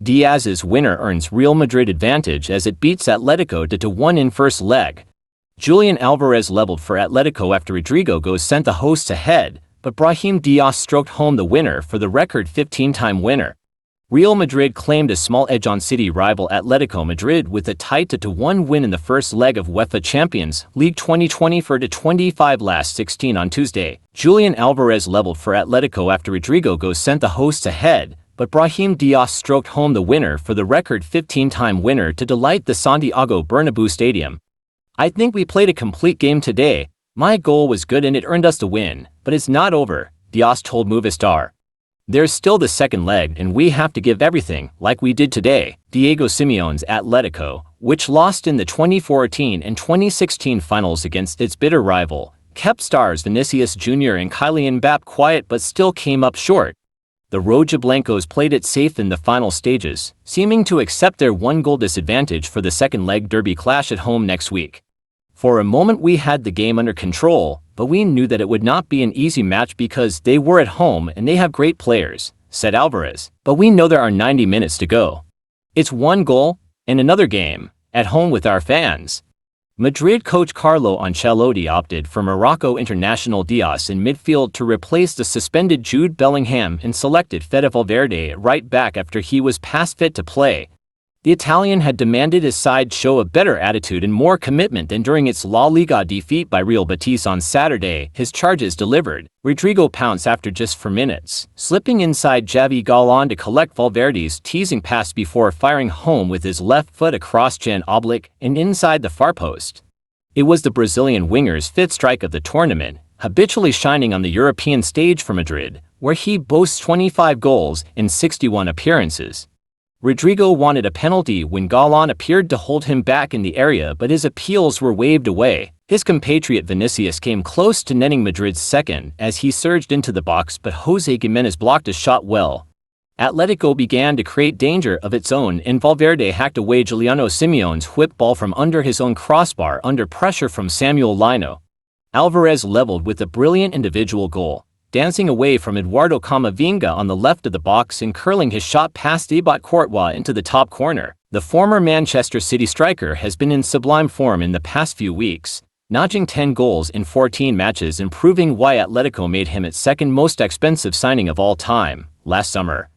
Diaz's winner earns Real Madrid advantage as it beats Atletico 2-1 in first leg. Julian Alvarez leveled for Atletico after Rodrigo Goes sent the hosts ahead, but Brahim Diaz stroked home the winner for the record 15-time winner. Real Madrid claimed a small edge on city rival Atletico Madrid with a tight 2-1 win in the first leg of UEFA Champions League 2024-25 last 16 on Tuesday. Julian Alvarez leveled for Atletico after Rodrigo Goes sent the hosts ahead, but Brahim Diaz stroked home the winner for the record 15-time winner to delight the Santiago Bernabeu Stadium. "I think we played a complete game today. My goal was good and it earned us the win, but it's not over," Diaz told Movistar. "There's still the second leg and we have to give everything, like we did today." Diego Simeone's Atletico, which lost in the 2014 and 2016 finals against its bitter rival, kept stars Vinicius Jr. and Kylian Mbappé quiet but still came up short. The Rojiblancos played it safe in the final stages, seeming to accept their one-goal disadvantage for the second-leg derby clash at home next week. "For a moment we had the game under control, but we knew that it would not be an easy match because they were at home and they have great players," said Alvarez. "But we know there are 90 minutes to go. It's one goal and another game, at home with our fans." Madrid coach Carlo Ancelotti opted for Morocco international Diaz in midfield to replace the suspended Jude Bellingham and selected Fede Valverde at right back after he was past fit to play. The Italian had demanded his side show a better attitude and more commitment than during its La Liga defeat by Real Betis on Saturday. His charges delivered. Rodrigo pounced after just 4 minutes, slipping inside Javi Galán to collect Valverde's teasing pass before firing home with his left foot across Jan Oblak and inside the far post. It was the Brazilian winger's 5th strike of the tournament, habitually shining on the European stage for Madrid, where he boasts 25 goals in 61 appearances. Rodrigo wanted a penalty when Galán appeared to hold him back in the area, but his appeals were waved away. His compatriot Vinicius came close to netting Madrid's second as he surged into the box, but Jose Giménez blocked his shot well. Atletico began to create danger of its own and Valverde hacked away Giuliano Simeone's whip ball from under his own crossbar under pressure from Samuel Lino. Alvarez leveled with a brilliant individual goal, dancing away from Eduardo Camavinga on the left of the box and curling his shot past Thibaut Courtois into the top corner. The former Manchester City striker has been in sublime form in the past few weeks, notching 10 goals in 14 matches and proving why Atletico made him its second most expensive signing of all time, last summer.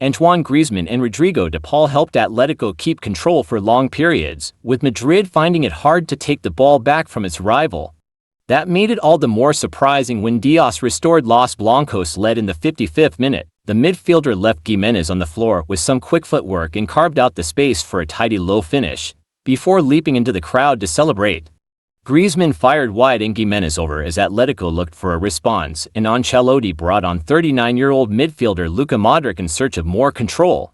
Antoine Griezmann and Rodrigo de Paul helped Atletico keep control for long periods, with Madrid finding it hard to take the ball back from its rival. That made it all the more surprising when Diaz restored Los Blancos led in the 55th minute. The midfielder left Giménez on the floor with some quick footwork and carved out the space for a tidy low finish, before leaping into the crowd to celebrate. Griezmann fired wide and Giménez over as Atletico looked for a response, and Ancelotti brought on 39-year-old midfielder Luka Modric in search of more control.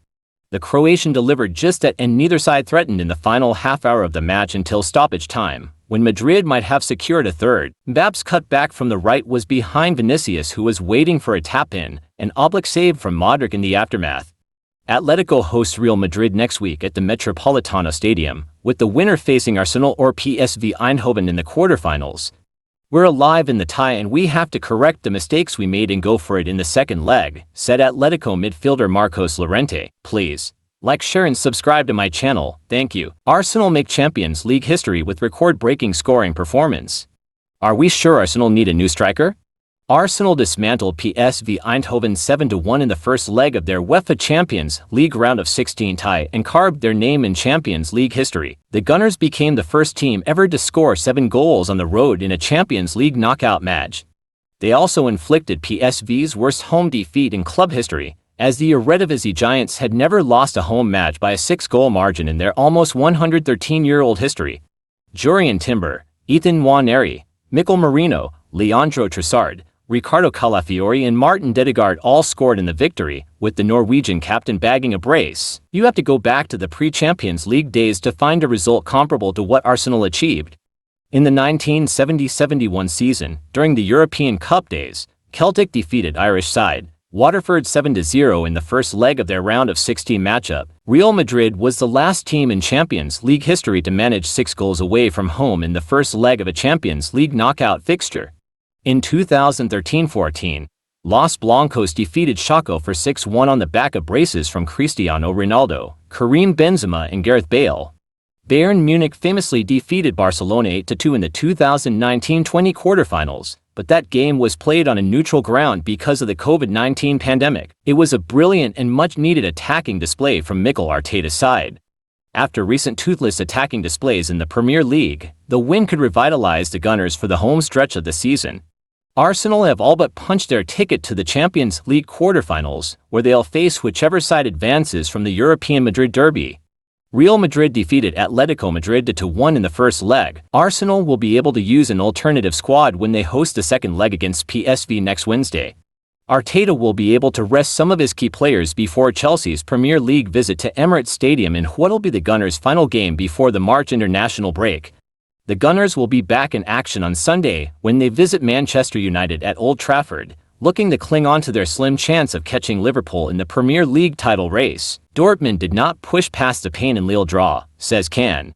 The Croatian delivered just that, and neither side threatened in the final half hour of the match until stoppage time, when Madrid might have secured a third. Mbappé's cut back from the right was behind Vinicius, who was waiting for a tap-in, and Oblak saved from Modric in the aftermath. Atletico hosts Real Madrid next week at the Metropolitano Stadium, with the winner facing Arsenal or PSV Eindhoven in the quarterfinals. "We're alive in the tie and we have to correct the mistakes we made and go for it in the second leg," said Atletico midfielder Marcos Llorente. "Please like, share and subscribe to my channel, thank you." Arsenal make Champions League history with record-breaking scoring performance. Are we sure Arsenal need a new striker? Arsenal dismantled PSV Eindhoven 7-1 in the first leg of their UEFA Champions League round of 16 tie and carved their name in Champions League history. The Gunners became the first team ever to score 7 goals on the road in a Champions League knockout match. They also inflicted PSV's worst home defeat in club history, as the Eredivisie Giants had never lost a home match by a 6-goal margin in their almost 113-year-old history. Jurrien Timber, Ethan Nwaneri, Mikel Merino, Leandro Trossard, Ricardo Calafiori and Martin Dedegaard all scored in the victory, with the Norwegian captain bagging a brace. You have to go back to the pre-Champions League days to find a result comparable to what Arsenal achieved. In the 1970-71 season, during the European Cup days, Celtic defeated Irish side Waterford 7-0 in the first leg of their round of 16 matchup. Real Madrid was the last team in Champions League history to manage 6 goals away from home in the first leg of a Champions League knockout fixture. In 2013-14, Los Blancos defeated Chaco for 6-1 on the back of braces from Cristiano Ronaldo, Karim Benzema and Gareth Bale. Bayern Munich famously defeated Barcelona 8-2 in the 2019-20 quarterfinals, but that game was played on a neutral ground because of the COVID-19 pandemic. It was a brilliant and much-needed attacking display from Mikel Arteta's side. After recent toothless attacking displays in the Premier League, the win could revitalize the Gunners for the home stretch of the season. Arsenal have all but punched their ticket to the Champions League quarterfinals, where they'll face whichever side advances from the European Madrid derby. Real Madrid defeated Atletico Madrid 2-1 in the first leg. Arsenal will be able to use an alternative squad when they host the second leg against PSV next Wednesday. Arteta will be able to rest some of his key players before Chelsea's Premier League visit to Emirates Stadium in what'll be the Gunners' final game before the March international break. The Gunners will be back in action on Sunday when they visit Manchester United at Old Trafford, looking to cling on to their slim chance of catching Liverpool in the Premier League title race. Dortmund did not push past the Pain and Lille draw, says Can.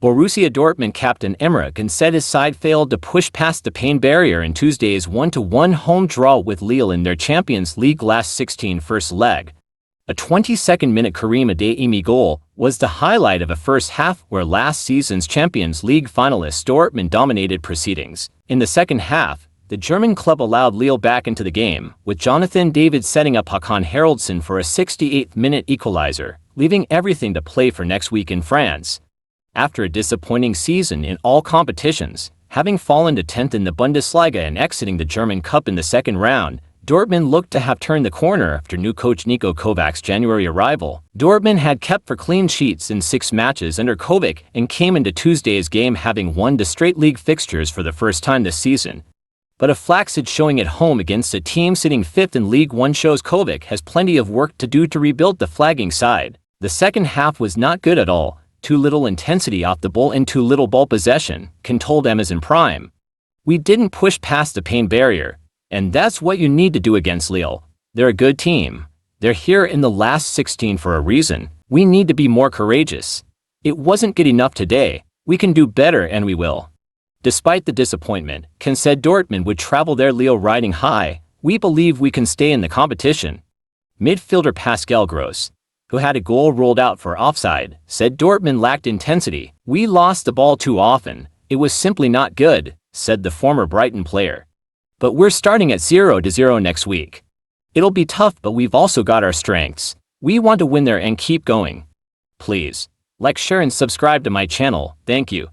Borussia Dortmund captain Emre Can said his side failed to push past the pain barrier in Tuesday's 1-1 home draw with Lille in their Champions League last 16 first leg. A 22nd-minute Karim Adeyemi goal was the highlight of a first half where last season's Champions League finalists Dortmund dominated proceedings. In the second half, the German club allowed Lille back into the game, with Jonathan David setting up Hakan Haraldsson for a 68th-minute equalizer, leaving everything to play for next week in France. After a disappointing season in all competitions, having fallen to 10th in the Bundesliga and exiting the German Cup in the second round, Dortmund looked to have turned the corner after new coach Niko Kovac's January arrival. Dortmund had kept for clean sheets in 6 matches under Kovac and came into Tuesday's game having won the straight league fixtures for the first time this season. But a flaccid showing at home against a team sitting 5th in League One shows Kovac has plenty of work to do to rebuild the flagging side. The second half was not good at all, too little intensity off the ball and too little ball possession, Can told Amazon Prime. We didn't push past the pain barrier, and that's what you need to do against Lille. They're a good team. They're here in the last 16 for a reason. We need to be more courageous. It wasn't good enough today. We can do better and we will. Despite the disappointment, Can said Dortmund would travel their Lille riding high. We believe we can stay in the competition. Midfielder Pascal Gross, who had a goal ruled out for offside, said Dortmund lacked intensity. We lost the ball too often. It was simply not good, said the former Brighton player. But we're starting at 0-0 next week. It'll be tough, but we've also got our strengths. We want to win there and keep going. Please, like, share and subscribe to my channel. Thank you.